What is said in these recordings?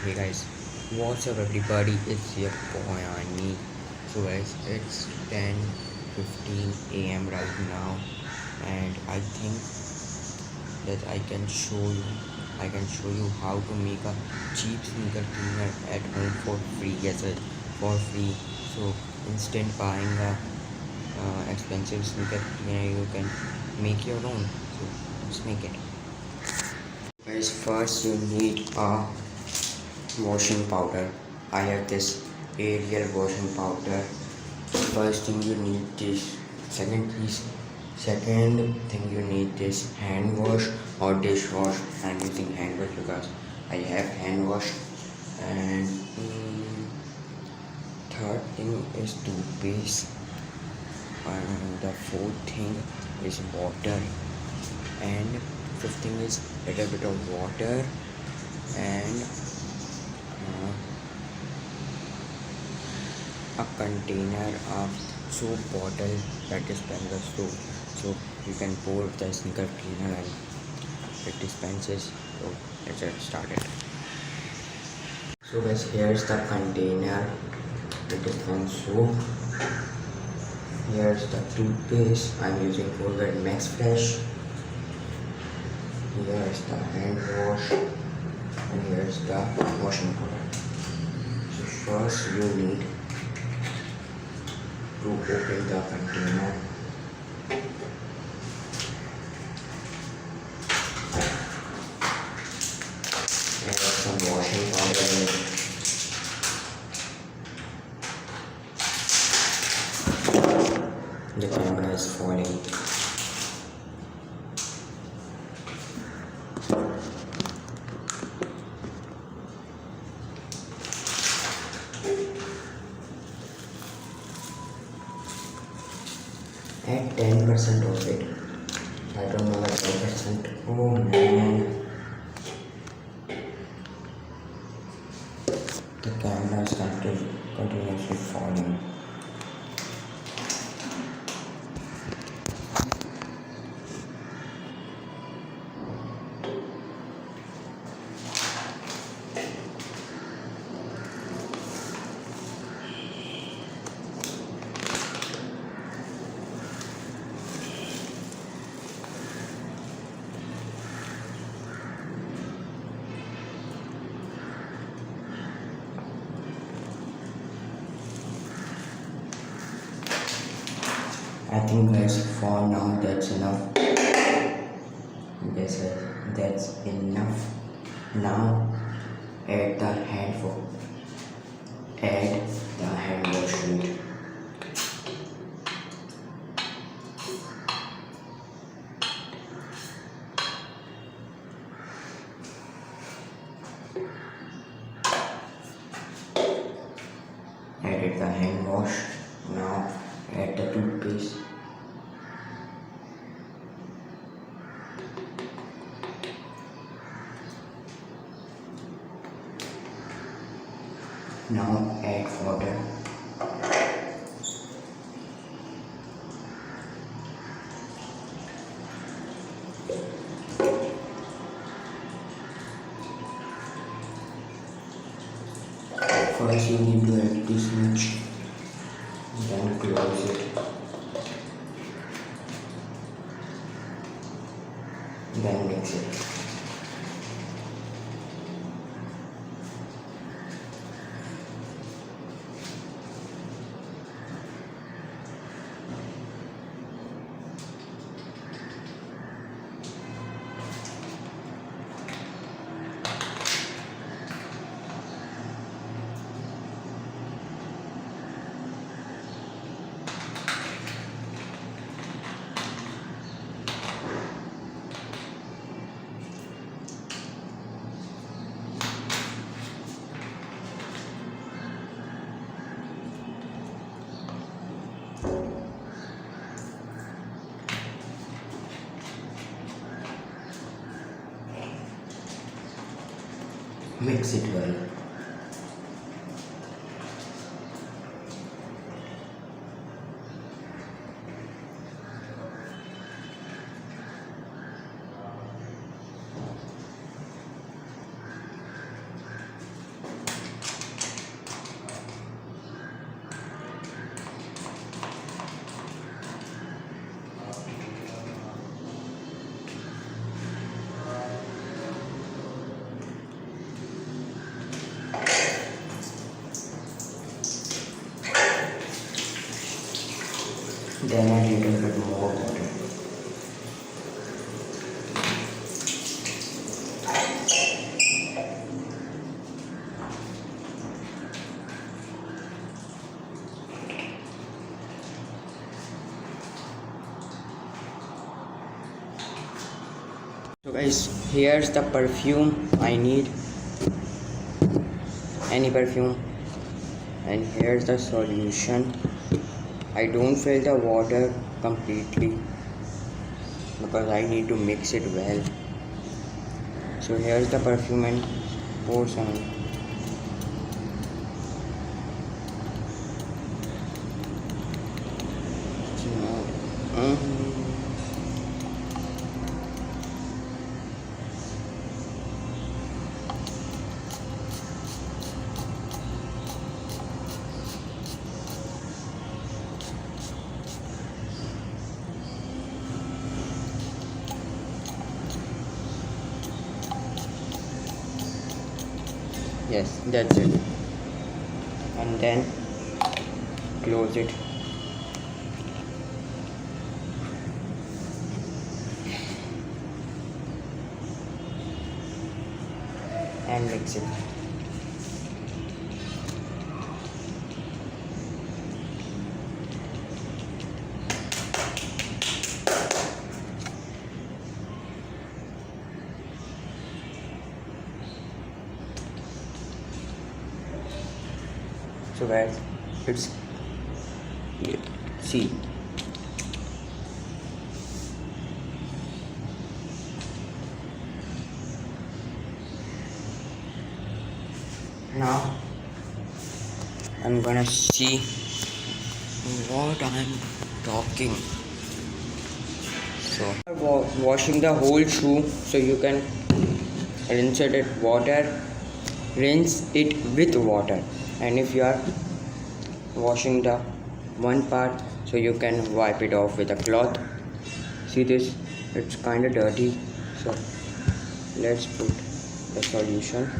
Hey guys, what's up everybody? It's your boy Aneeq. So guys, it's 10:15 a.m. right now, and I think that I can show you how to make a cheap sneaker cleaner at home for free. Yes, for free. So instead buying a expensive sneaker cleaner, you can make your own. So let's make it. Guys, first you need a washing powder. I have this Ariel washing powder. First thing you need this. Second thing you need this hand wash or dishwash. I'm using hand wash because I have hand wash. And third thing is toothpaste. And the fourth thing is water. And fifth thing is a little bit of water and a container of soap bottle that dispenses soap, so you can pour the sneaker cleaner and it dispenses. So let's get started. So guys, here's the container that dispenses soap. Here's the toothpaste. I'm using Colgate Max Fresh. Here's the hand wash and here's the washing powder. So first you need to open the container. Add some washing powder in it. The camera is falling. Add 10% of it. I don't know the 10%. Oh man. The camera is continuously falling. I think guys, for now that's enough. Yes, that's enough. Now add the hand wash to it. Added the hand wash. Now add the toothpaste. Now add water. First you need to add this much, then close it, then mix it. Mix it well. Then a little bit more water. So guys, here's the perfume I need. Any perfume. And here's the solution. I don't fill the water completely because I need to mix it well. So here's the perfume and pour some. Yes, that's it. And then close it. And mix it. So guys, it's see. Now I'm gonna see what I'm talking. So washing the whole shoe, so you can rinse it with water. Rinse it with water, and if you are washing the one part, so you can wipe it off with a cloth. See this, it's kind of dirty, so let's put the solution.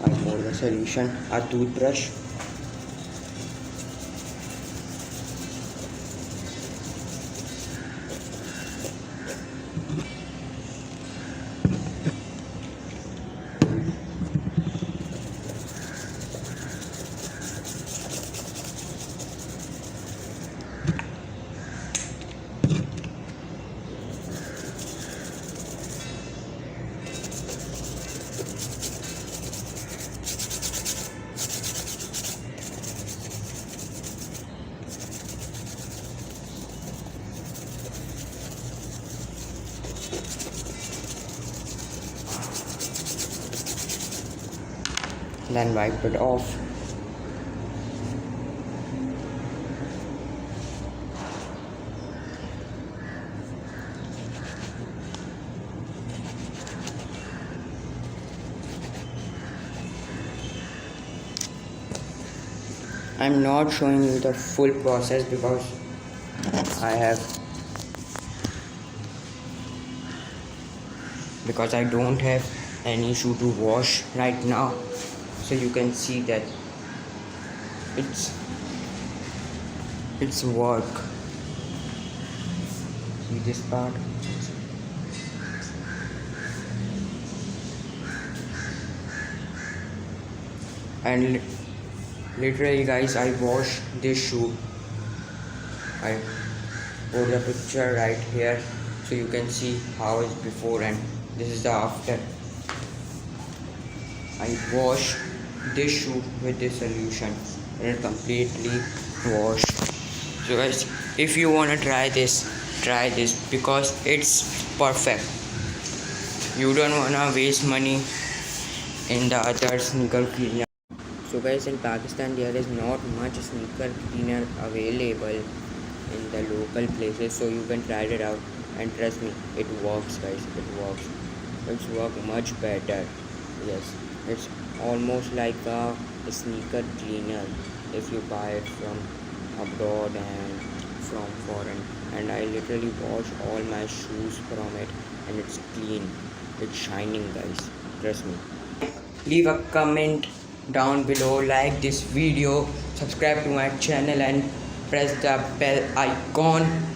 I pour the solution, a toothbrush, then wipe it off. I'm not showing you the full process because I don't have any shoe to wash right now, so you can see that it's work. See this part? And literally guys, I washed this shoe. I put the picture right here so you can see how it's before and this is the after. I washed this shoe with this solution and it completely washed. So guys, if you wanna try this because it's perfect. You don't wanna waste money in the other sneaker cleaner. So guys, in Pakistan there is not much sneaker cleaner available in the local places, so you can try it out and trust me, it works guys, it works. It's work much better. Yes, it's almost like a sneaker cleaner if you buy it from abroad and from foreign. And I literally wash all my shoes from it and it's clean, it's shining guys, trust me. Leave a comment down below, like this video, subscribe to my channel and press the bell icon